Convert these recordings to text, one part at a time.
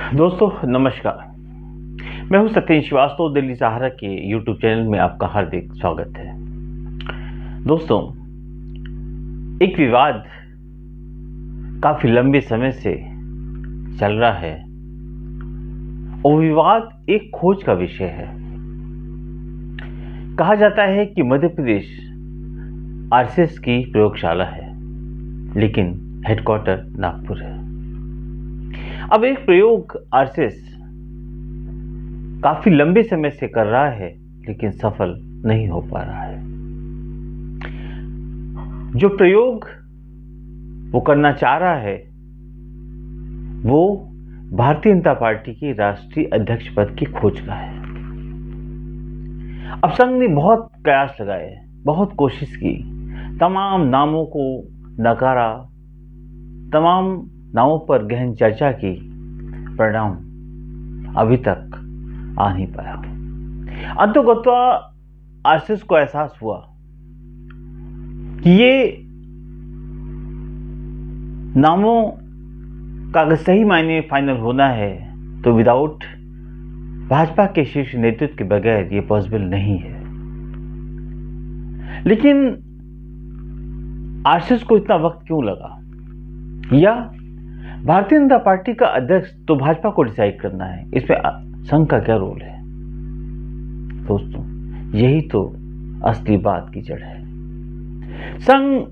दोस्तों नमस्कार। मैं हूं सत्येंद्र श्रीवास्तव। दिल्ली सहारा के यूट्यूब चैनल में आपका हार्दिक स्वागत है। दोस्तों, एक विवाद काफी लंबे समय से चल रहा है और विवाद एक खोज का विषय है। कहा जाता है कि मध्य प्रदेश आरएसएस की प्रयोगशाला है, लेकिन हेडक्वार्टर नागपुर है। अब एक प्रयोग आरएसएस काफी लंबे समय से कर रहा है, लेकिन सफल नहीं हो पा रहा है। जो प्रयोग वो करना चाह रहा है वो भारतीय जनता पार्टी की राष्ट्रीय अध्यक्ष पद की खोज का है। अब संघ ने बहुत प्रयास लगाए, बहुत कोशिश की, तमाम नामों को नकारा, तमाम नामों पर गहन चर्चा की, परिणाम अभी तक आ नहीं पाया। अंततः आरएसएस को एहसास हुआ कि ये नामों का अगर सही मायने में फाइनल होना है तो विदाउट भाजपा के शीर्ष नेतृत्व के बगैर ये पॉसिबल नहीं है। लेकिन आरएसएस को इतना वक्त क्यों लगा? या भारतीय जनता पार्टी का अध्यक्ष तो भाजपा को डिसाइड करना है, इसमें संघ का क्या रोल है? दोस्तों, यही तो असली बात की जड़ है। संघ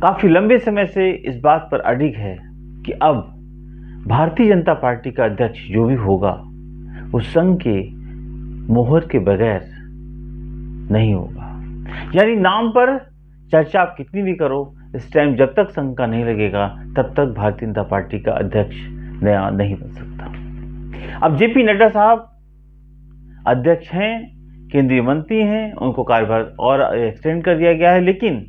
काफी लंबे समय से इस बात पर अडिग है कि अब भारतीय जनता पार्टी का अध्यक्ष जो भी होगा वो संघ के मोहर के बगैर नहीं होगा। यानी नाम पर चर्चा आप कितनी भी करो, इस टाइम जब तक संघ का नहीं लगेगा तब तक भारतीय जनता पार्टी का अध्यक्ष नया नहीं बन सकता। अब जेपी नड्डा साहब अध्यक्ष हैं, केंद्रीय मंत्री हैं, उनको कार्यभार और एक्सटेंड कर दिया गया है, लेकिन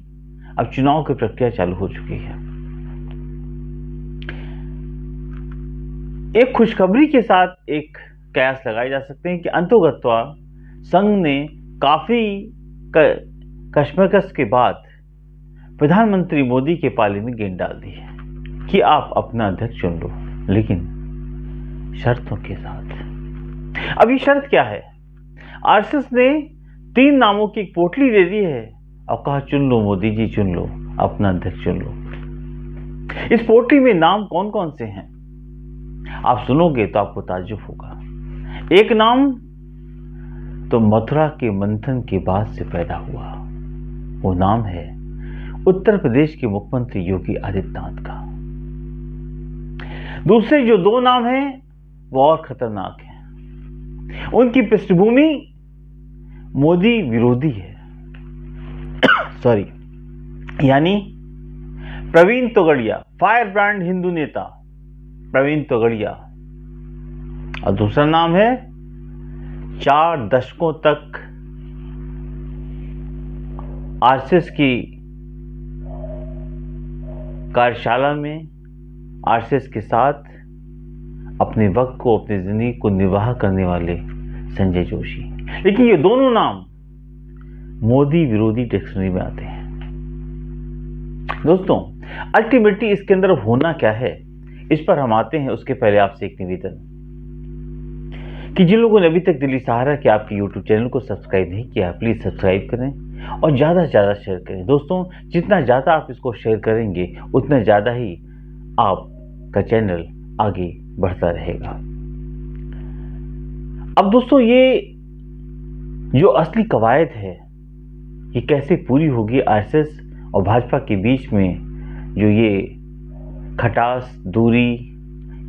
अब चुनाव की प्रक्रिया चालू हो चुकी है। एक खुशखबरी के साथ एक कयास लगाए जा सकते हैं कि अंततः संघ ने काफी कशमकश के बाद प्रधानमंत्री मोदी के पाले में गेंद डाल दी है कि आप अपना अध्यक्ष चुन लो, लेकिन शर्तों के साथ। अब ये शर्त क्या है? आरएसएस ने 3 नामों की एक पोटली दे दी है और कहा चुन लो मोदी जी, चुन लो, अपना अध्यक्ष चुन लो। इस पोटली में नाम कौन कौन से हैं आप सुनोगे तो आपको ताज्जुब होगा। एक नाम तो मथुरा के मंथन के बाद से पैदा हुआ, वो नाम है उत्तर प्रदेश के मुख्यमंत्री योगी आदित्यनाथ का। दूसरे जो 2 नाम हैं वो और खतरनाक हैं। उनकी पृष्ठभूमि मोदी विरोधी है सॉरी, यानी प्रवीण तोगड़िया, फायर ब्रांड हिंदू नेता प्रवीण तोगड़िया। और दूसरा नाम है 4 दशकों तक आरएसएस की कार्यशाला में आरएसएस के साथ अपने वक्त को, अपनी जिंदगी को निर्वाह करने वाले संजय जोशी। लेकिन ये दोनों नाम मोदी विरोधी डिक्शनरी में आते हैं। दोस्तों, अल्टीमेटली इसके अंदर होना क्या है, इस पर हम आते हैं। उसके पहले आपसे एक निवेदन कि जिन लोगों ने अभी तक दिल्ली सहारा के आपके यूट्यूब चैनल को सब्सक्राइब नहीं किया, प्लीज सब्सक्राइब करें और ज़्यादा से ज़्यादा शेयर करें। दोस्तों, जितना ज़्यादा आप इसको शेयर करेंगे उतना ज़्यादा ही आपका चैनल आगे बढ़ता रहेगा। अब दोस्तों, ये जो असली कवायद है ये कैसे पूरी होगी? आरएसएस और भाजपा के बीच में जो ये खटास, दूरी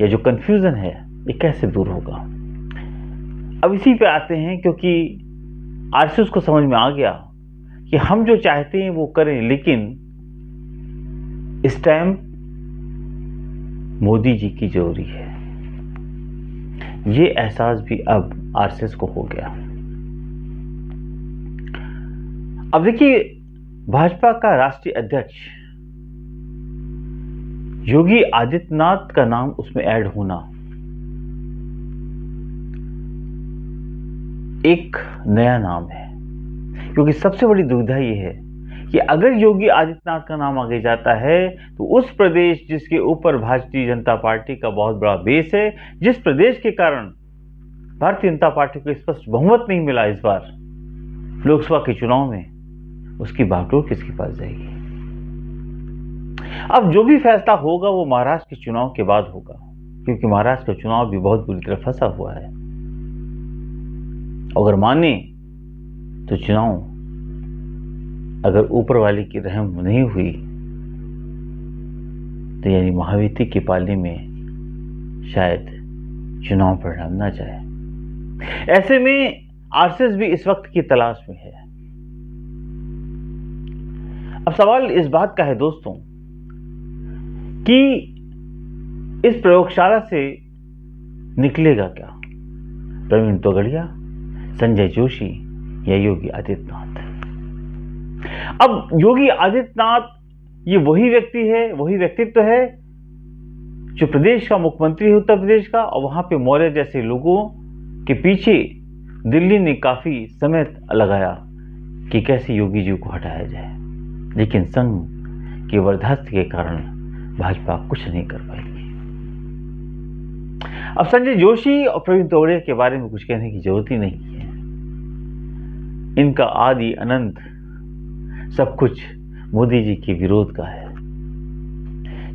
या जो कंफ्यूजन है, ये कैसे दूर होगा? अब इसी पे आते हैं, क्योंकि आरएसएस को समझ में आ गया कि हम जो चाहते हैं वो करें, लेकिन इस टाइम मोदी जी की जरूरी है। ये एहसास भी अब आरएसएस को हो गया। अब देखिए, भाजपा का राष्ट्रीय अध्यक्ष योगी आदित्यनाथ का नाम उसमें ऐड होना एक नया नाम है, क्योंकि सबसे बड़ी दुविधा ये है कि अगर योगी आदित्यनाथ का नाम आगे जाता है तो उस प्रदेश जिसके ऊपर भारतीय जनता पार्टी का बहुत बड़ा बेस है, जिस प्रदेश के कारण भारतीय जनता पार्टी को स्पष्ट बहुमत नहीं मिला इस बार लोकसभा के चुनाव में, उसकी बागडोर किसके पास जाएगी? अब जो भी फैसला होगा वो महाराष्ट्र के चुनाव के बाद होगा, क्योंकि महाराष्ट्र का चुनाव भी बहुत बुरी तरह फंसा हुआ है। अगर माने तो चुनाव अगर ऊपर वाले की रहम नहीं हुई तो यानी महायुति की पाली में शायद चुनाव परिणाम ना जाए। ऐसे में आरएसएस भी इस वक्त की तलाश में है। अब सवाल इस बात का है दोस्तों कि इस प्रयोगशाला से निकलेगा क्या? प्रवीण तोगड़िया, संजय जोशी या योगी आदित्यनाथ? अब योगी आदित्यनाथ ये वही व्यक्ति है, वही व्यक्तित्व है जो प्रदेश का मुख्यमंत्री है उत्तर प्रदेश का, और वहां पे मौर्य जैसे लोगों के पीछे दिल्ली ने काफी समय लगाया कि कैसे योगी जी को हटाया जाए, लेकिन संघ की बर्दाश्त के कारण भाजपा कुछ नहीं कर पाएगी। अब संजय जोशी और प्रवीण तोगड़िया के बारे में कुछ कहने की जरूरत ही नहीं है। इनका आदि अनंत सब कुछ मोदी जी के विरोध का है।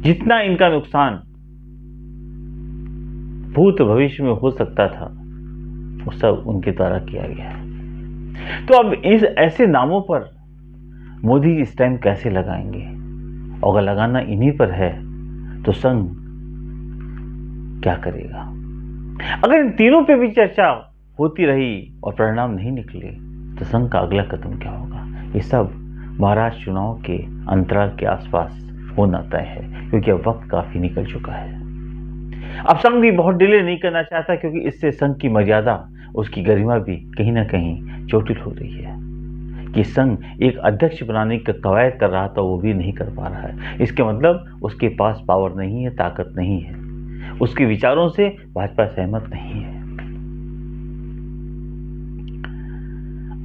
जितना इनका नुकसान भूत भविष्य में हो सकता था वो सब उनके द्वारा किया गया है। तो अब इस ऐसे नामों पर मोदी जी स्टैंप कैसे लगाएंगे? और अगर लगाना इन्हीं पर है तो संघ क्या करेगा? अगर इन तीनों पे भी चर्चा होती रही और परिणाम नहीं निकले तो संघ का अगला कदम क्या होगा? ये सब महाराष्ट्र चुनाव के अंतराल के आसपास होना तय है, क्योंकि अब वक्त काफी निकल चुका है। अब संघ भी बहुत डिले नहीं करना चाहता, क्योंकि इससे संघ की मर्यादा, उसकी गरिमा भी कहीं ना कहीं चोटिल हो रही है। कि संघ एक अध्यक्ष बनाने का कवायद कर रहा था वो भी नहीं कर पा रहा है। इसके मतलब उसके पास पावर नहीं है, ताकत नहीं है, उसके विचारों से भाजपा सहमत नहीं है।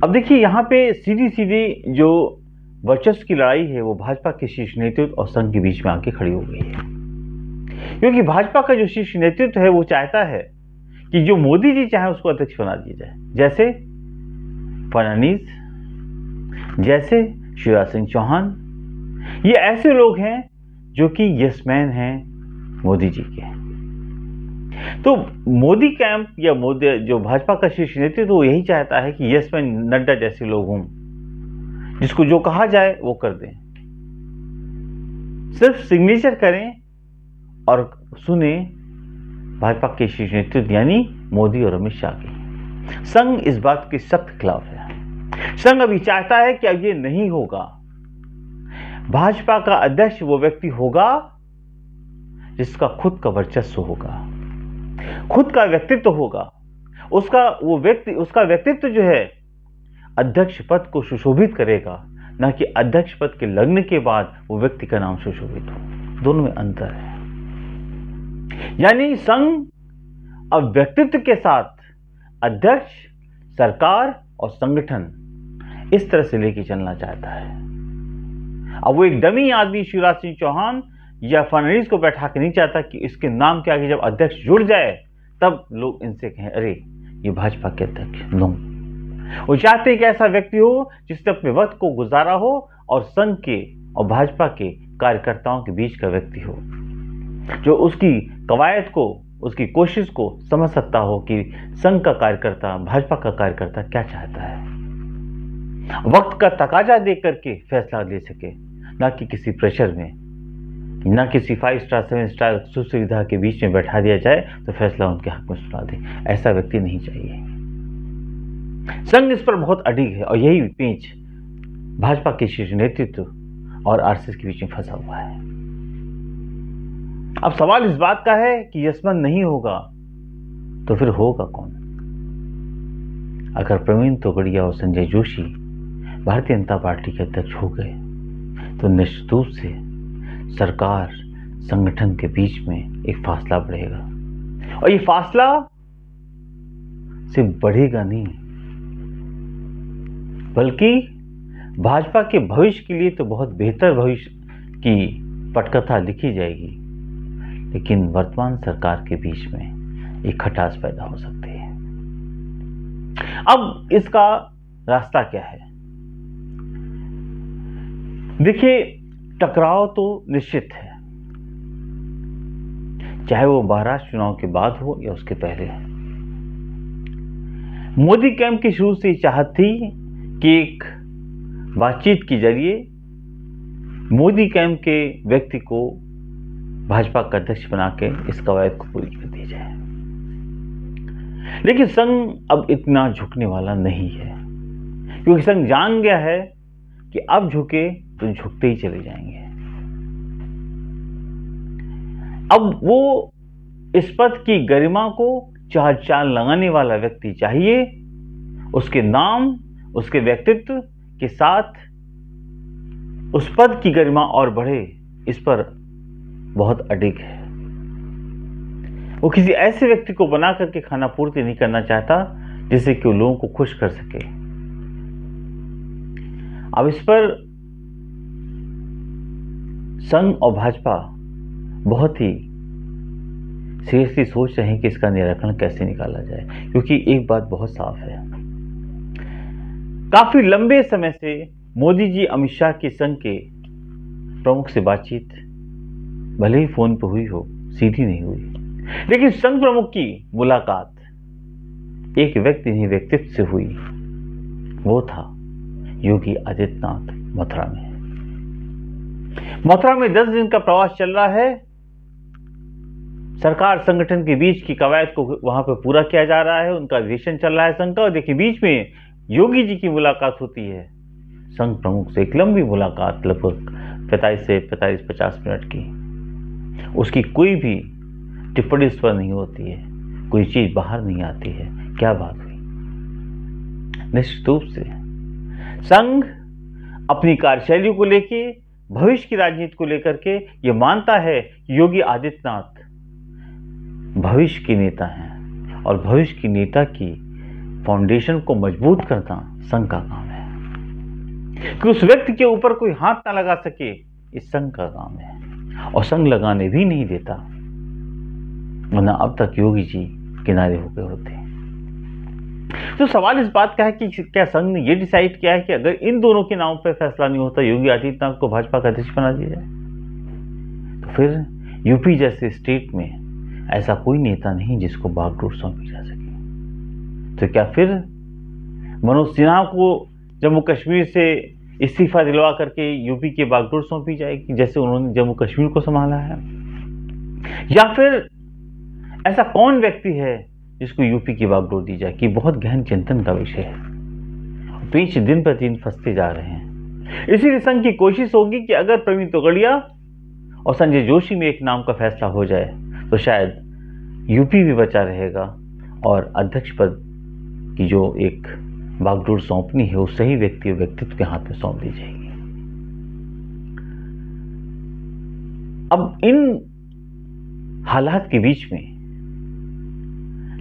अब देखिए यहां पे सीधी सीधी जो वर्चस्व की लड़ाई है वो भाजपा के शीर्ष नेतृत्व और संघ के बीच में आके खड़ी हो गई है, क्योंकि भाजपा का जो शीर्ष नेतृत्व है वो चाहता है कि जो मोदी जी चाहे उसको अध्यक्ष बना दिया जाए, जैसे फडणवीस, जैसे शिवराज सिंह चौहान। ये ऐसे लोग हैं जो कि यस मैन हैं मोदी जी के। तो मोदी कैंप या मोदी जो भाजपा का शीर्ष नेतृत्व वो यही चाहता है कि यस मैन नड्डा जैसे लोग हों, जिसको जो कहा जाए वो कर दें, सिर्फ सिग्नेचर करें और सुने भाजपा के शीर्ष नेतृत्व यानी मोदी और अमित शाह की। संघ इस बात के सख्त खिलाफ है। संघ अभी चाहता है कि अब ये नहीं होगा। भाजपा का अध्यक्ष वो व्यक्ति होगा जिसका खुद का वर्चस्व होगा, खुद का व्यक्तित्व होगा। उसका व्यक्तित्व जो है अध्यक्ष पद को सुशोभित करेगा, ना कि अध्यक्ष पद के लगने के बाद वो व्यक्ति का नाम सुशोभित हो। दोनों में अंतर है। यानी संघ अब व्यक्तित्व के साथ अध्यक्ष, सरकार और संगठन इस तरह से लेके चलना चाहता है। अब वो एक डमी आदमी शिवराज सिंह चौहान या फडणवीस को बैठा के नहीं चाहता कि इसके नाम के आगे जब अध्यक्ष जुड़ जाए तब लोग इनसे कहें अरे ये भाजपा के अध्यक्ष। नो, वो चाहते हैं कि ऐसा व्यक्ति हो जिसने अपने वक्त को गुजारा हो और संघ के और भाजपा के कार्यकर्ताओं के बीच का व्यक्ति हो, जो उसकी कवायद को, उसकी कोशिश को समझ सकता हो कि संघ का कार्यकर्ता, भाजपा का कार्यकर्ता क्या चाहता है। वक्त का तकाजा देख करके फैसला ले सके, ना कि किसी प्रेशर में, ना किसी 5 स्टार 7 स्टार सुख सुविधा के बीच में बैठा दिया जाए तो फैसला उनके हक में सुना दे। ऐसा व्यक्ति नहीं चाहिए। संघ इस पर बहुत अडिग है और यही पेंच भाजपा के शीर्ष नेतृत्व और आरएसएस के बीच में फंसा हुआ है। अब सवाल इस बात का है कि यशवंत नहीं होगा तो फिर होगा कौन? अगर प्रवीण तोगड़िया और संजय जोशी भारतीय जनता पार्टी के अध्यक्ष हो गए तो निश्चित रूप से सरकार संगठन के बीच में एक फासला बढ़ेगा, और ये फासला सिर्फ बढ़ेगा नहीं बल्कि भाजपा के भविष्य के लिए तो बहुत बेहतर भविष्य की पटकथा लिखी जाएगी, लेकिन वर्तमान सरकार के बीच में एक खटास पैदा हो सकती है। अब इसका रास्ता क्या है? देखिए, टकराव तो निश्चित है, चाहे वो महाराष्ट्र चुनाव के बाद हो या उसके पहले। मोदी कैंप की शुरू से ही चाहत थी कि एक बातचीत के जरिए मोदी कैंप के व्यक्ति को भाजपा का अध्यक्ष बना के इस कवायद को पूरी कर दी जाए। लेकिन संघ अब इतना झुकने वाला नहीं है, क्योंकि संघ जान गया है कि अब झुके तो झुकते ही चले जाएंगे। अब वो इस पद की गरिमा को चाल लगाने वाला व्यक्ति चाहिए, उसके नाम, उसके व्यक्तित्व के साथ उस पद की गरिमा और बढ़े, इस पर बहुत अडिग है। वो किसी ऐसे व्यक्ति को बना करके खाना पूर्ति नहीं करना चाहता जिससे कि वो लोगों को खुश कर सके। अब इस पर संघ और भाजपा बहुत ही सीरियसली सोच रहे हैं कि इसका निराकरण कैसे निकाला जाए, क्योंकि एक बात बहुत साफ है, काफी लंबे समय से मोदी जी अमित शाह के संघ के प्रमुख से बातचीत भले ही फोन पर हुई हो, सीधी नहीं हुई, लेकिन संघ प्रमुख की मुलाकात एक व्यक्ति नहीं व्यक्तित्व से हुई। वो था योगी आदित्यनाथ मथुरा में। मथुरा में 10 दिन का प्रवास चल रहा है। सरकार संगठन के बीच की कवायद को वहां पर पूरा किया जा रहा है, उनका अधिवेशन चल रहा है संघ का। और देखिए, बीच में योगी जी की मुलाकात होती है संघ प्रमुख से, एक लंबी मुलाकात, लगभग 45-50 मिनट की। उसकी कोई भी टिप्पणी इस पर नहीं होती है, कोई चीज बाहर नहीं आती है। क्या बात हुई? निश्चित रूप से संघ अपनी कार्यशैली को लेके, भविष्य की राजनीति को लेकर के ये मानता है कि योगी आदित्यनाथ भविष्य के नेता हैं, और भविष्य की नेता की फाउंडेशन को मजबूत करना संघ का काम है। कि उस व्यक्ति के ऊपर कोई हाथ ना लगा सके, इस संघ का काम है, और संघ लगाने भी नहीं देता, वरना अब तक योगी जी किनारे हो गए होते। तो सवाल इस बात का है कि क्या संघ ने यह डिसाइड किया है कि अगर इन दोनों के नाम पर फैसला नहीं होता, योगी आदित्यनाथ को भाजपा का अध्यक्ष बना दिया जाए, तो फिर यूपी जैसे स्टेट में ऐसा कोई नेता नहीं जिसको बागडोर सौंपी जा सके। तो क्या फिर मनोज सिन्हा को जम्मू कश्मीर से इस्तीफा दिलवा करके यूपी के बागडोर सौंपी जाएगी, जैसे उन्होंने जम्मू कश्मीर को संभाला है? या फिर ऐसा कौन व्यक्ति है जिसको यूपी की बागडोर दी जाए? कि बहुत गहन चिंतन का विषय है। बीच दिन पर दिन फंसते जा रहे हैं। इसीलिए संघ की कोशिश होगी कि अगर प्रवीण तोगड़िया और संजय जोशी में एक नाम का फैसला हो जाए तो शायद यूपी भी बचा रहेगा, और अध्यक्ष पद की जो एक बागडोर सौंपनी है वो सही व्यक्ति और व्यक्तित्व के हाथ में सौंप दी जाएगी। अब इन हालात के बीच में,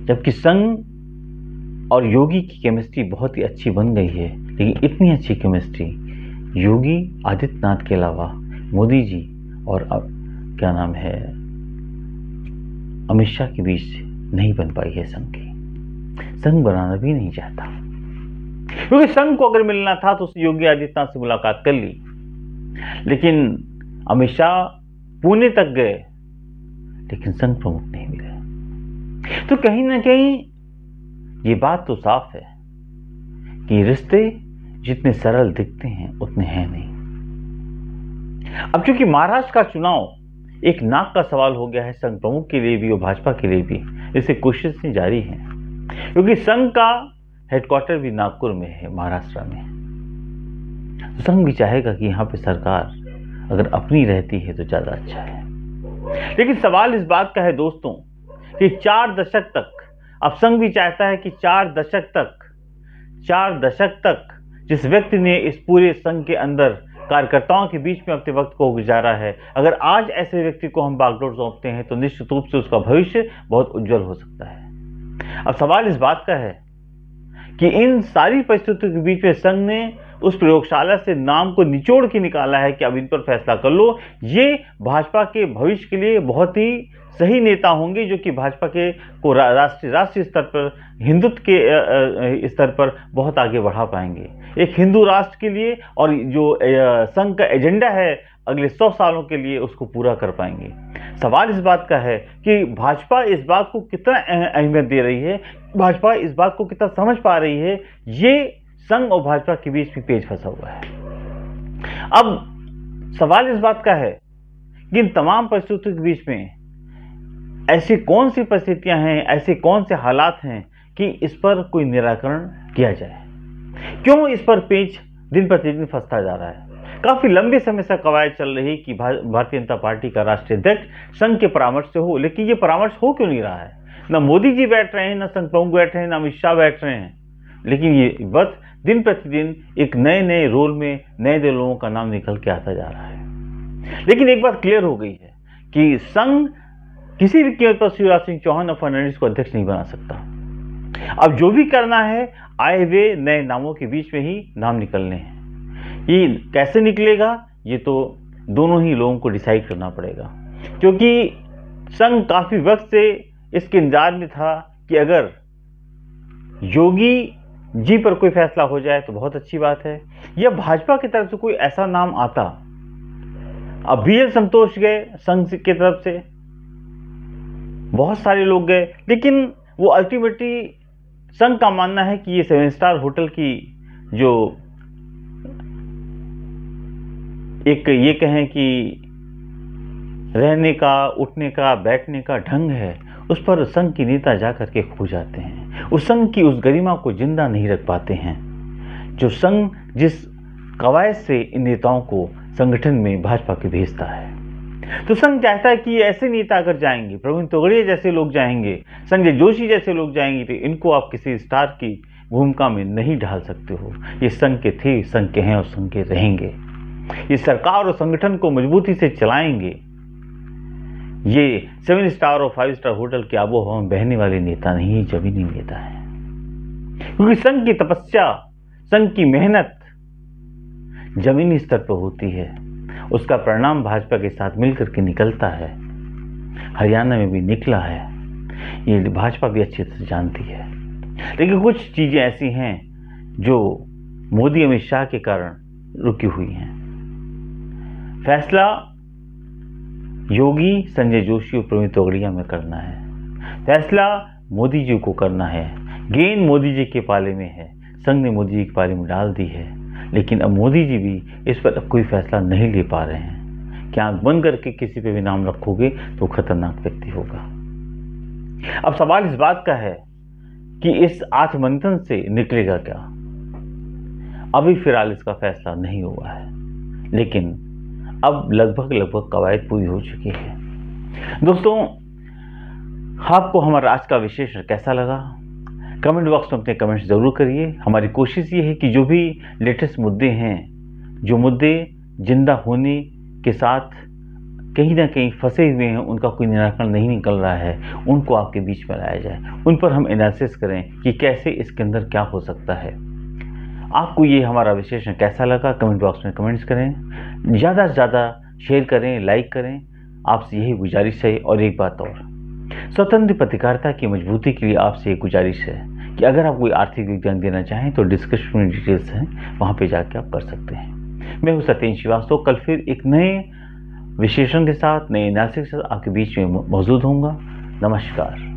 जबकि संघ और योगी की केमिस्ट्री बहुत ही अच्छी बन गई है, लेकिन इतनी अच्छी केमिस्ट्री योगी आदित्यनाथ के अलावा मोदी जी और क्या नाम है अमित शाह के बीच नहीं बन पाई है संघ की। संघ बनाना भी नहीं चाहता, क्योंकि संघ को अगर मिलना था तो उसने योगी आदित्यनाथ से मुलाकात कर ली, लेकिन अमित शाह पुणे तक गए, लेकिन संघ प्रमुख नहीं मिले। तो कहीं ना कहीं ये बात तो साफ है कि रिश्ते जितने सरल दिखते हैं उतने हैं नहीं। अब चूंकि महाराष्ट्र का चुनाव एक नाक का सवाल हो गया है संघ प्रमुख के लिए भी और भाजपा के लिए भी, इससे कोशिशें जारी हैं, क्योंकि संघ का हेडक्वार्टर भी नागपुर में है, महाराष्ट्र में। तो संघ भी चाहेगा कि यहाँ पे सरकार अगर अपनी रहती है तो ज्यादा अच्छा है। लेकिन सवाल इस बात का है दोस्तों कि 4 दशक तक, अब संघ भी चाहता है कि 4 दशक तक जिस व्यक्ति ने इस पूरे संघ के अंदर कार्यकर्ताओं के बीच में अपने वक्त को गुजारा है, अगर आज ऐसे व्यक्ति को हम बागडोर सौंपते हैं तो निश्चित रूप से उसका भविष्य बहुत उज्जवल हो सकता है। अब सवाल इस बात का है कि इन सारी परिस्थितियों के बीच में संघ ने उस प्रयोगशाला से नाम को निचोड़ के निकाला है कि अब इन पर फैसला कर लो। ये भाजपा के भविष्य के लिए बहुत ही सही नेता होंगे, जो कि भाजपा के को राष्ट्रीय स्तर पर, हिंदुत्व के स्तर पर बहुत आगे बढ़ा पाएंगे। एक हिंदू राष्ट्र के लिए और जो संघ का एजेंडा है अगले 100 सालों के लिए, उसको पूरा कर पाएंगे। सवाल इस बात का है कि भाजपा इस बात को कितना अहमियत दे रही है, भाजपा इस बात को कितना समझ पा रही है। ये संघ और भाजपा के बीच भी पेच फंसा हुआ है। अब सवाल इस बात का है कि इन तमाम परिस्थितियों के बीच में ऐसी कौन सी परिस्थितियां हैं, ऐसे कौन से हालात हैं कि इस पर कोई निराकरण किया जाए। क्यों इस पर पेच दिन प्रतिदिन फंसता जा रहा है। काफी लंबे समय से कवायद चल रही कि भारतीय जनता पार्टी का राष्ट्रीय अध्यक्ष संघ के परामर्श से हो, लेकिन ये परामर्श हो क्यों नहीं रहा है। न मोदी जी बैठ रहे हैं, न संघ प्रमुख बैठ रहे हैं, न अमित शाह बैठ रहे हैं, लेकिन ये बस दिन प्रतिदिन एक नए नए रोल में नए नए लोगों का नाम निकल के आता जा रहा है। लेकिन एक बात क्लियर हो गई है कि संघ किसी भी कीमत पर शिवराज सिंह चौहान और फर्नांडिस को अध्यक्ष नहीं बना सकता। अब जो भी करना है, आए हुए नए नामों के बीच में ही नाम निकलने हैं। ये कैसे निकलेगा, ये तो दोनों ही लोगों को डिसाइड करना पड़ेगा, क्योंकि संघ काफी वक्त से इसके इंतजार में था कि अगर योगी जी पर कोई फैसला हो जाए तो बहुत अच्छी बात है, या भाजपा की तरफ से कोई ऐसा नाम आता। अब BL संतोष गए संघ की तरफ से, बहुत सारे लोग गए, लेकिन वो अल्टीमेटली संघ का मानना है कि ये 7 स्टार होटल की जो एक ये कहें कि रहने का, उठने का, बैठने का ढंग है, उस पर संघ की नेता जाकर के खो जाते हैं। उस संघ की उस गरिमा को जिंदा नहीं रख पाते हैं जो संघ जिस कवायद से इन नेताओं को संगठन में भाजपा के भेजता है। तो संघ चाहता है कि ऐसे नेता अगर जाएंगे, प्रवीण तोगड़िया जैसे लोग जाएंगे, संजय जोशी जैसे लोग जाएंगे, तो इनको आप किसी स्टार की भूमिका में नहीं ढाल सकते हो। ये संघ के थे, संघ के हैं और संघ के रहेंगे। ये सरकार और संगठन को मजबूती से चलाएंगे। ये 7 स्टार और 5 स्टार होटल के आबो हवा में बहने वाले नेता नहीं, जमीनी नेता है। क्योंकि संघ की तपस्या, संघ की मेहनत जमीनी स्तर पर होती है, उसका परिणाम भाजपा के साथ मिलकर के निकलता है। हरियाणा में भी निकला है, ये भाजपा भी अच्छी तरह जानती है। लेकिन कुछ चीजें ऐसी हैं जो मोदी अमित शाह के कारण रुकी हुई हैं। फैसला योगी, संजय जोशी और प्रवीण तोगड़िया में करना है। फैसला मोदी जी को करना है। गेंद मोदी जी के पाले में है, संघ ने मोदी जी के पाले में डाल दी है, लेकिन अब मोदी जी भी इस पर अब कोई फैसला नहीं ले पा रहे हैं। कि आंख बंद करके किसी पे भी नाम रखोगे तो खतरनाक व्यक्ति होगा। अब सवाल इस बात का है कि इस आत्ममंथन से निकलेगा क्या। अभी फिलहाल इसका फैसला नहीं हुआ है, लेकिन अब लगभग कवायद पूरी हो चुकी है। दोस्तों, आपको हमारा आज का विश्लेषण कैसा लगा, कमेंट बॉक्स में अपने कमेंट्स जरूर करिए। हमारी कोशिश ये है कि जो भी लेटेस्ट मुद्दे हैं, जो मुद्दे जिंदा होने के साथ कहीं ना कहीं फंसे हुए हैं, उनका कोई निराकरण नहीं निकल रहा है, उनको आपके बीच में लाया जाए, उन पर हम एनालिसिस करें कि कैसे इसके अंदर क्या हो सकता है। आपको ये हमारा विश्लेषण कैसा लगा, कमेंट बॉक्स में कमेंट्स करें, ज़्यादा से ज़्यादा शेयर करें, लाइक करें, आपसे यही गुजारिश है। और एक बात और, स्वतंत्र पत्रकारिता की मजबूती के लिए आपसे एक गुजारिश है कि अगर आप कोई आर्थिक योगदान देना चाहें तो डिस्क्रिप्शन में डिटेल्स हैं, वहाँ पे जाके आप कर सकते हैं। मैं हूँ सत्येंद्र श्रीवास्तव। कल फिर एक नए विश्लेषण के साथ, नए एनालिसिस के साथ आपके बीच में मौजूद होऊंगा। नमस्कार।